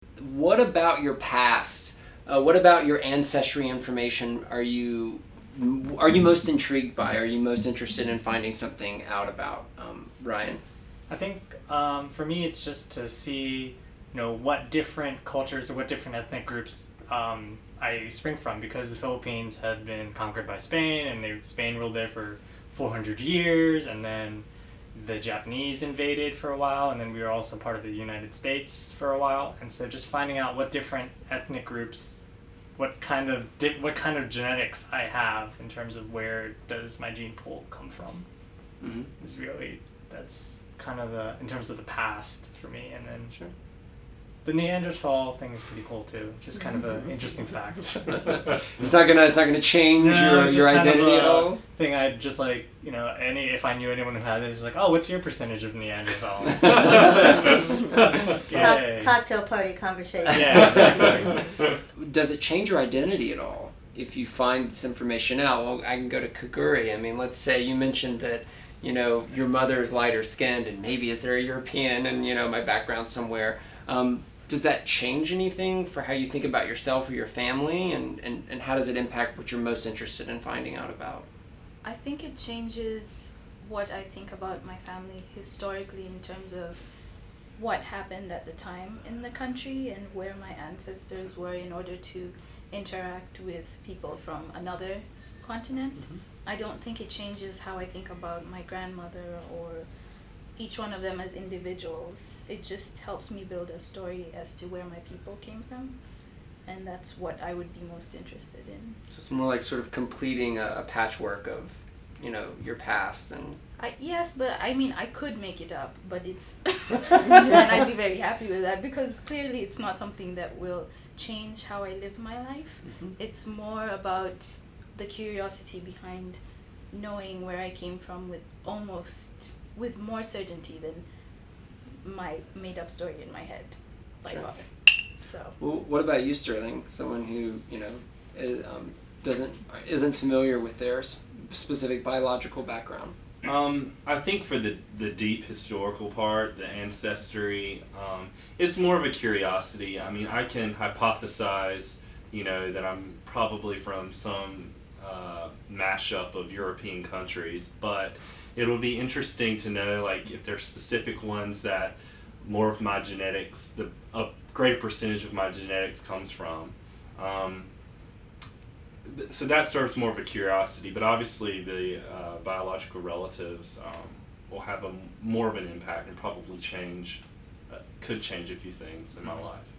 What about your past? What about your ancestry information are you most intrigued by? Are you most interested in finding something out about, Ryan? I think for me, it's just to see, what different cultures or what different ethnic groups I spring from, because the Philippines had been conquered by Spain, and Spain ruled there for 400 years, and then the Japanese invaded for a while, and then we were also part of the United States for a while. And so just finding out what different ethnic groups, what kind of genetics I have in terms of where does my gene pool come from, is really, that's kind of in terms of the past for me. And then Sure. the Neanderthal thing is pretty cool too. Just kind of an interesting fact. It's not gonna change your identity at all. Thing I'd just like, if I knew anyone who had this, like, oh, what's your percentage of Neanderthal? Yay. Cocktail party conversation. Yeah, exactly. Does it change your identity at all if you find this information out? Well, I can go to Kaguri. I mean, let's say you mentioned that your mother is lighter skinned, and maybe is there a European, and my background somewhere. Does that change anything for how you think about yourself or your family, and how does it impact what you're most interested in finding out about? I think it changes what I think about my family historically in terms of what happened at the time in the country and where my ancestors were in order to interact with people from another continent. I don't think it changes how I think about my grandmother or each one of them as individuals. It just helps me build a story as to where my people came from, and that's what I would be most interested in. So it's more like sort of completing a patchwork of, your past. And Yes, but I mean, I could make it up, but it's and I'd be very happy with that, because clearly it's not something that will change how I live my life. It's more about the curiosity behind knowing where I came from with more certainty than my made-up story in my head, like Sure. father. So. Well, what about you, Sterling? Someone who isn't familiar with their specific biological background. I think for the deep historical part, the ancestry, it's more of a curiosity. I mean, I can hypothesize, that I'm probably from some mashup of European countries, but it'll be interesting to know, like, if there's specific ones that more of my genetics, a greater percentage of my genetics comes from. So that serves more of a curiosity, but obviously the biological relatives will have more of an impact and probably could change a few things in my life.